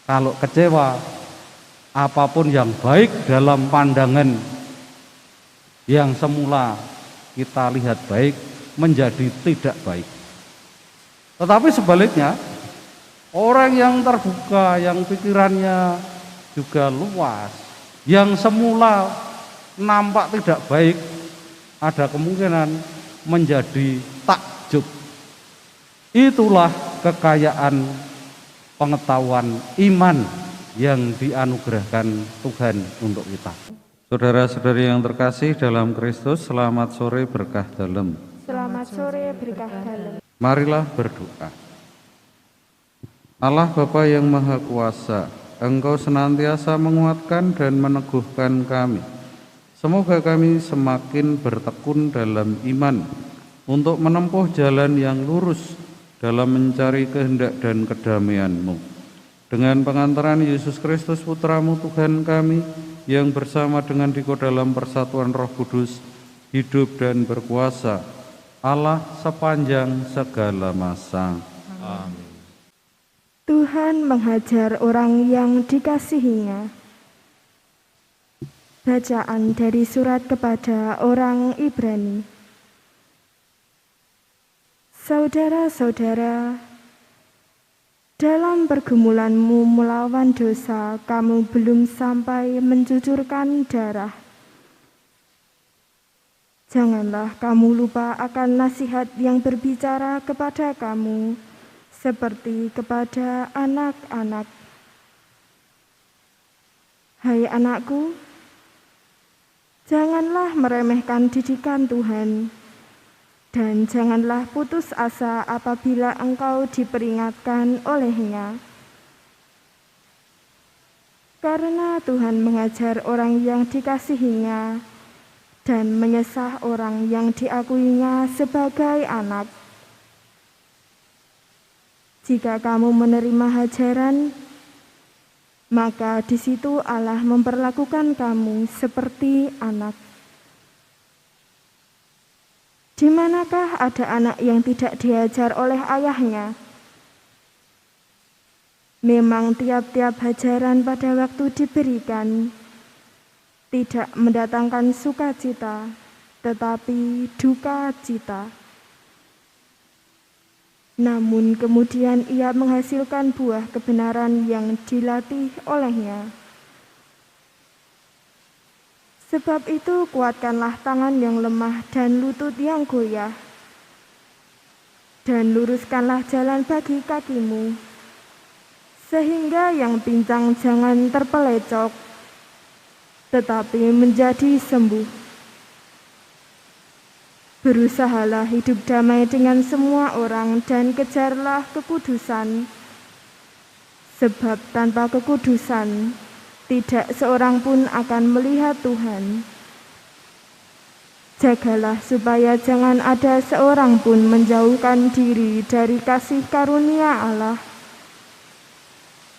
Kalau kecewa, apapun yang baik dalam pandangan yang semula kita lihat baik menjadi tidak baik. Tetapi sebaliknya, orang yang terbuka, yang pikirannya juga luas, yang semula nampak tidak baik, ada kemungkinan menjadi takjub. Itulah kekayaan pengetahuan iman yang dianugerahkan Tuhan untuk kita. Saudara-saudari yang terkasih dalam Kristus, selamat sore berkah dalam. Selamat sore berkah dalam. Marilah berdoa. Allah Bapa yang Maha Kuasa, Engkau senantiasa menguatkan dan meneguhkan kami. Semoga kami semakin bertekun dalam iman untuk menempuh jalan yang lurus dalam mencari kehendak dan kedamaian-Mu. Dengan pengantaran Yesus Kristus Putra-Mu Tuhan kami, yang bersama dengan Diko dalam persatuan Roh Kudus, hidup dan berkuasa, Allah sepanjang segala masa. Amin. Tuhan menghajar orang yang dikasihinya. Bacaan dari surat kepada orang Ibrani. Saudara-saudara, dalam pergumulanmu melawan dosa, kamu belum sampai mencucurkan darah. Janganlah kamu lupa akan nasihat yang berbicara kepada kamu, seperti kepada anak-anak. Hai anakku, janganlah meremehkan didikan Tuhan, dan janganlah putus asa apabila engkau diperingatkan olehnya. Karena Tuhan mengajar orang yang dikasihinya dan menyesah orang yang diakuinya sebagai anak. Jika kamu menerima hajaran, maka di situ Allah memperlakukan kamu seperti anak. Di manakah ada anak yang tidak diajar oleh ayahnya? Memang tiap-tiap hajaran pada waktu diberikan tidak mendatangkan sukacita, tetapi duka cita. Namun kemudian ia menghasilkan buah kebenaran yang dilatih olehnya. Sebab itu kuatkanlah tangan yang lemah dan lutut yang goyah, dan luruskanlah jalan bagi kakimu, sehingga yang pincang jangan terpelecok, tetapi menjadi sembuh. Berusahalah hidup damai dengan semua orang dan kejarlah kekudusan, sebab tanpa kekudusan tidak seorang pun akan melihat Tuhan. Jagalah supaya jangan ada seorang pun menjauhkan diri dari kasih karunia Allah,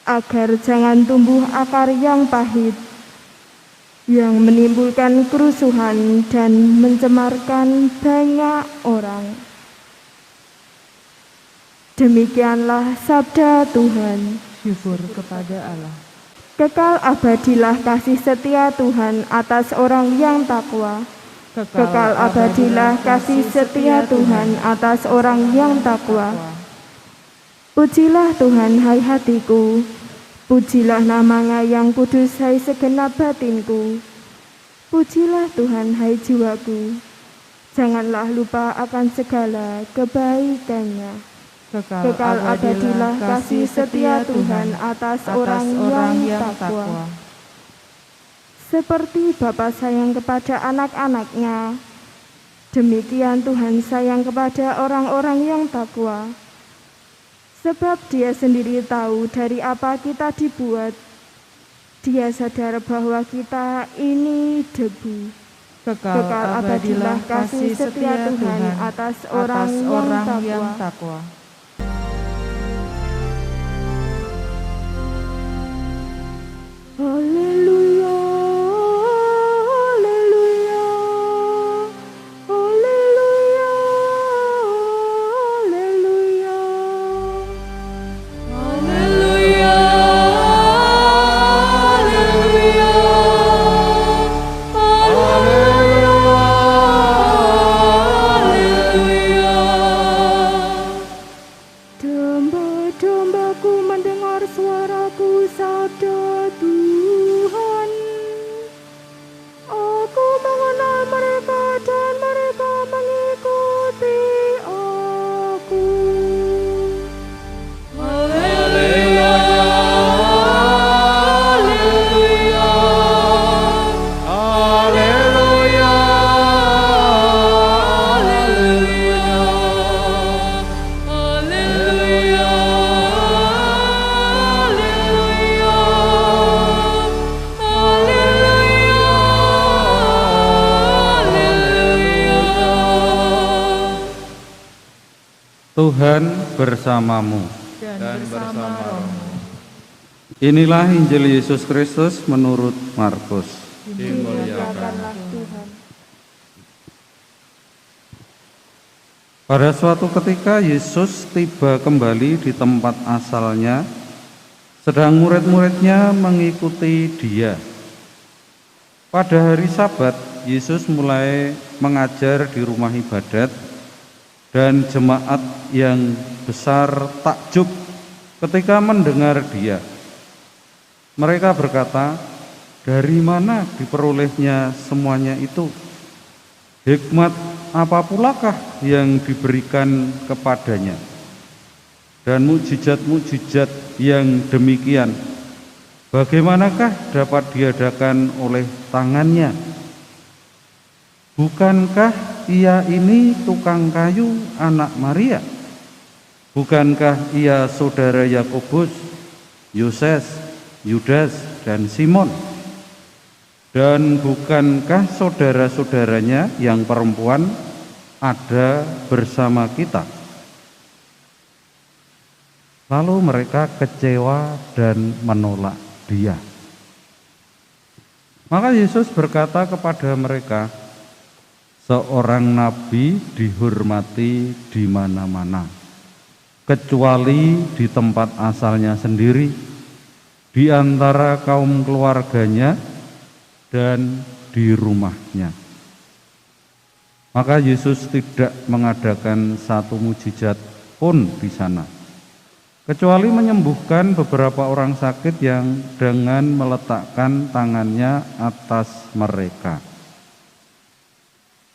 agar jangan tumbuh akar yang pahit, yang menimbulkan kerusuhan dan mencemarkan banyak orang. Demikianlah sabda Tuhan. Syukur kepada Allah. Kekal abadilah kasih setia Tuhan atas orang yang takwa. Kekal abadilah kasih setia Tuhan atas orang yang takwa. Pujilah Tuhan hai hatiku, pujilah namanya yang kudus hai segenap batinku. Pujilah Tuhan hai jiwaku, janganlah lupa akan segala kebaikannya. Kekal abadilah kasih setia Tuhan atas orang yang takwa. Seperti Bapa sayang kepada anak-anaknya, demikian Tuhan sayang kepada orang-orang yang takwa. Sebab Dia sendiri tahu dari apa kita dibuat. Dia sadar bahwa kita ini debu. Kekal abadilah kasih setia Tuhan atas orang yang takwa. Haleluya, haleluya, haleluya, haleluya. Haleluya, Tuhan bersamamu. dan bersama rohmu. Inilah Injil Yesus Kristus menurut Markus. Dimuliakanlah Tuhan. Pada suatu ketika Yesus tiba kembali di tempat asalnya, sedang murid-muridnya mengikuti Dia. Pada hari Sabat, Yesus mulai mengajar di rumah ibadat, dan jemaat yang besar takjub ketika mendengar Dia. Mereka berkata, "Dari mana diperolehnya semuanya itu? Hikmat apa pulakah yang diberikan kepadanya? Dan mukjizat-mukjizat yang demikian, bagaimanakah dapat diadakan oleh tangannya? Bukankah ia ini tukang kayu anak Maria? Bukankah ia saudara Yakobus, Yoses, Yudas, dan Simon? Dan bukankah saudara-saudaranya yang perempuan ada bersama kita?" Lalu mereka kecewa dan menolak Dia. Maka Yesus berkata kepada mereka, "Seorang nabi dihormati di mana-mana, kecuali di tempat asalnya sendiri, di antara kaum keluarganya, dan di rumahnya." Maka Yesus tidak mengadakan satu mukjizat pun di sana, kecuali menyembuhkan beberapa orang sakit yang dengan meletakkan tangannya atas mereka.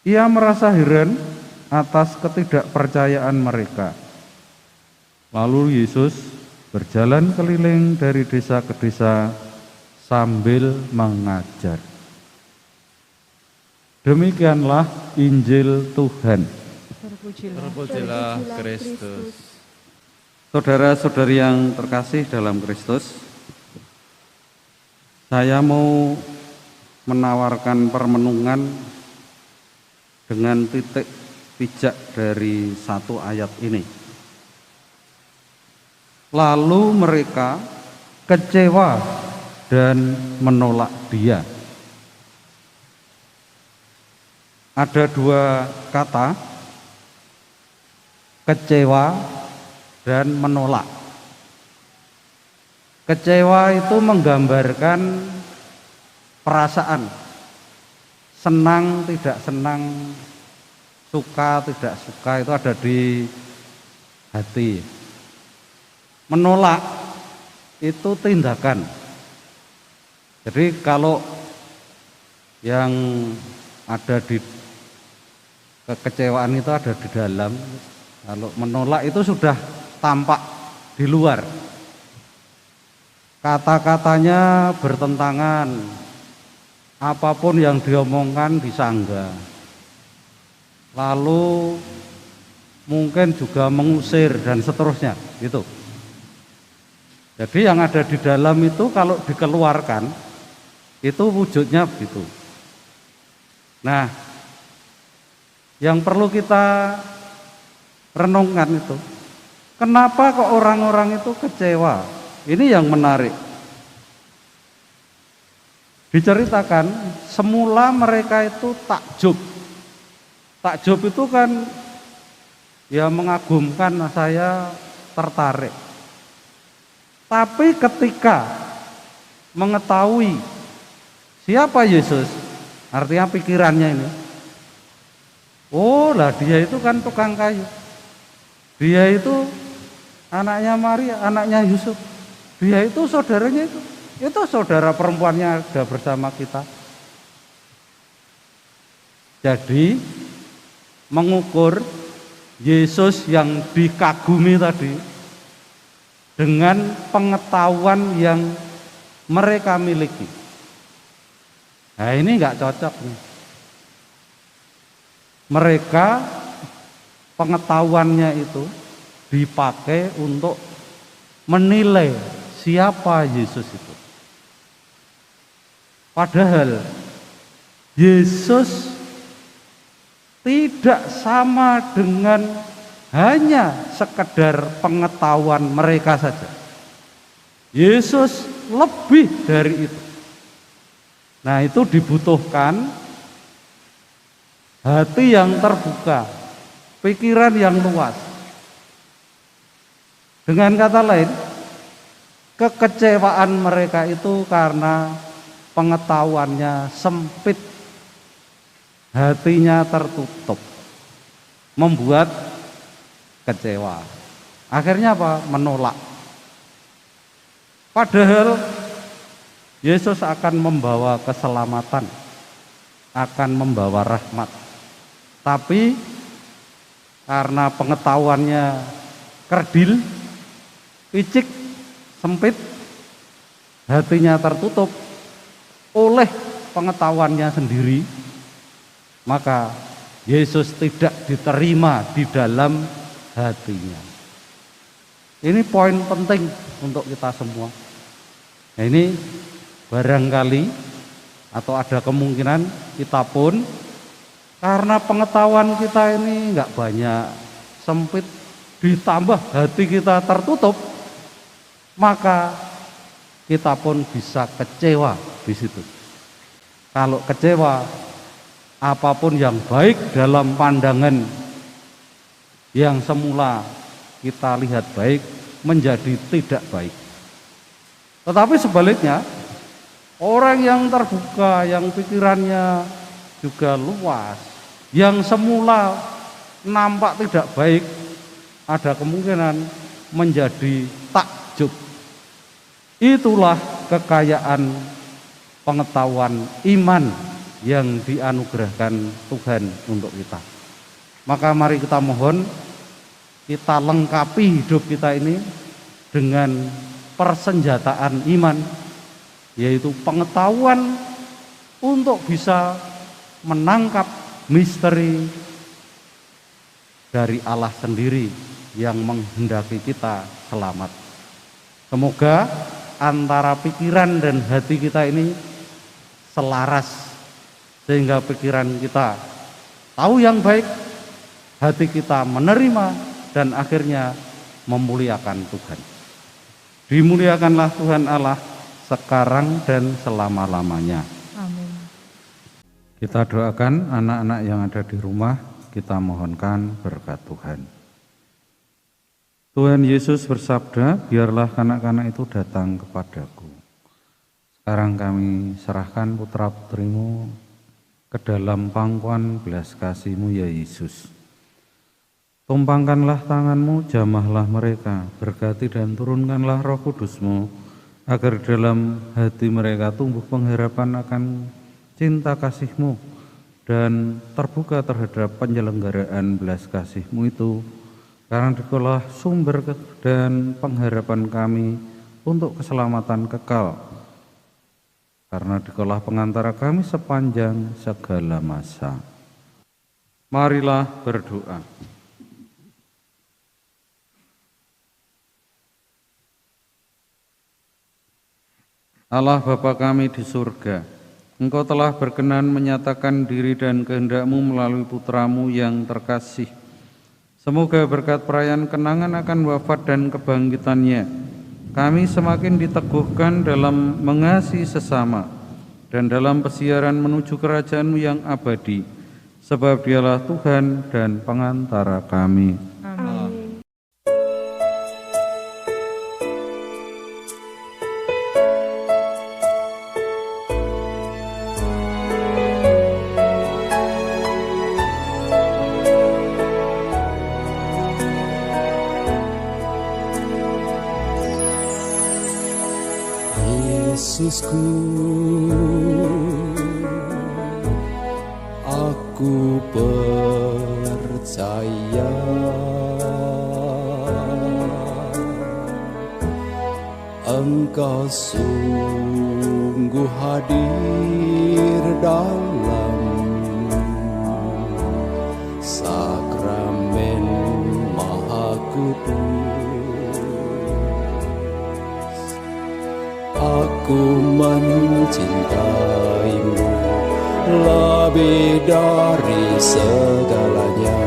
Ia merasa heran atas ketidakpercayaan mereka. Lalu Yesus berjalan keliling dari desa ke desa sambil mengajar. Demikianlah Injil Tuhan. Terpujilah Kristus. Saudara-saudari yang terkasih dalam Kristus, saya mau menawarkan permenungan dengan titik pijak dari satu ayat ini. Lalu mereka kecewa dan menolak Dia. Ada dua kata, kecewa dan menolak. Kecewa itu menggambarkan perasaan, senang, tidak senang, suka, tidak suka, itu ada di hati. Menolak itu tindakan. Jadi kalau yang ada di kekecewaan itu ada di dalam, kalau menolak itu sudah tampak di luar. Kata-katanya bertentangan, apapun yang diomongkan disanggah. Lalu mungkin juga mengusir dan seterusnya, gitu. Jadi yang ada di dalam itu kalau dikeluarkan itu wujudnya begitu. Nah, yang perlu kita renungkan itu, kenapa kok orang-orang itu kecewa? Ini yang menarik. Diceritakan semula mereka itu takjub. Takjub itu kan ya mengagumkan, saya tertarik. Tapi ketika mengetahui siapa Yesus, artinya pikirannya ini, oh lah dia itu kan tukang kayu, dia itu anaknya Maria, anaknya Yusuf, dia itu saudaranya itu saudara perempuannya ada bersama kita. Jadi mengukur Yesus yang dikagumi tadi dengan pengetahuan yang mereka miliki. Nah ini nggak cocok nih. Mereka pengetahuannya itu dipakai untuk menilai siapa Yesus itu. Padahal Yesus tidak sama dengan hanya sekedar pengetahuan mereka saja. Yesus lebih dari itu. Nah, itu dibutuhkan hati yang terbuka, pikiran yang luas. Dengan kata lain, kekecewaan mereka itu karena pengetahuannya sempit, hatinya tertutup, membuat kecewa. Akhirnya apa? Menolak. Padahal Yesus akan membawa keselamatan, akan membawa rahmat. Tapi karena pengetahuannya kerdil, picik, sempit, hatinya tertutup oleh pengetahuannya sendiri, maka Yesus tidak diterima di dalam hatinya. Ini poin penting untuk kita semua. Nah, ini barangkali atau ada kemungkinan kita pun karena pengetahuan kita ini enggak banyak, sempit, ditambah hati kita tertutup, maka kita pun bisa kecewa di situ. Kalau kecewa, apapun yang baik dalam pandangan yang semula kita lihat baik menjadi tidak baik. Tetapi sebaliknya, orang yang terbuka, yang pikirannya juga luas, yang semula nampak tidak baik, ada kemungkinan menjadi takjub. Itulah kekayaan pengetahuan iman yang dianugerahkan Tuhan untuk kita. Maka mari kita mohon, kita lengkapi hidup kita ini dengan persenjataan iman, yaitu pengetahuan untuk bisa menangkap misteri dari Allah sendiri yang menghendaki kita selamat. Semoga antara pikiran dan hati kita ini selaras, sehingga pikiran kita tahu yang baik, hati kita menerima, dan akhirnya memuliakan Tuhan. Dimuliakanlah Tuhan Allah sekarang dan selama-lamanya. Amin. Kita doakan anak-anak yang ada di rumah, kita mohonkan berkat Tuhan. Tuhan Yesus bersabda, biarlah kanak-kanak itu datang kepadaku. Sekarang kami serahkan putra-putrimu ke dalam pangkuan belas kasih-Mu ya Yesus. Tumpangkanlah tangan-Mu, jamahlah mereka, berkati dan turunkanlah Roh Kudus-Mu, agar dalam hati mereka tumbuh pengharapan akan cinta kasih-Mu dan terbuka terhadap penyelenggaraan belas kasih-Mu itu, karena Dikaulah sumber dan pengharapan kami untuk keselamatan kekal, karena Dikaulah pengantara kami sepanjang segala masa. Marilah berdoa. Allah Bapa kami di surga, Engkau telah berkenan menyatakan diri dan kehendak-Mu melalui Putra-Mu yang terkasih. Semoga berkat perayaan kenangan akan wafat dan kebangkitannya, kami semakin diteguhkan dalam mengasihi sesama dan dalam pesiaran menuju kerajaan-Mu yang abadi, sebab Dialah Tuhan dan pengantara kami. Amin. Yesusku, aku percaya Engkau sungguh hadir dalam sakramen Maha Kudus. Aku mencintaimu lebih dari segalanya,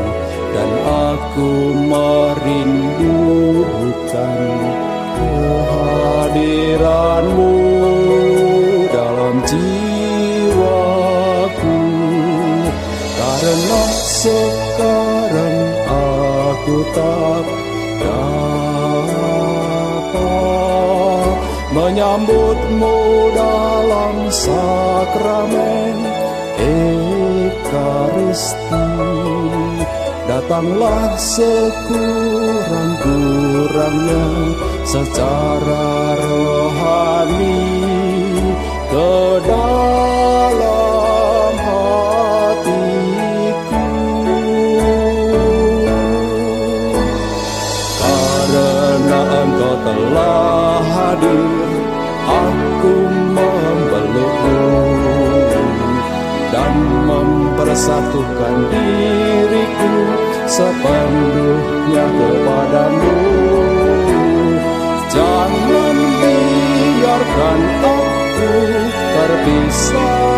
dan Aku merindukan kehadiran-Mu dalam jiwaku, karena sekarang aku tak dapat menyambut-Mu dalam sakramen Ekaristi. Datanglah sekurang-kurangnya secara rohani ke dalam hatiku, karena Engkau telah hadir, aku memeluk-Mu dan mempersatukan diriku sepenuhnya kepadamu. Jangan biarkan aku terpisah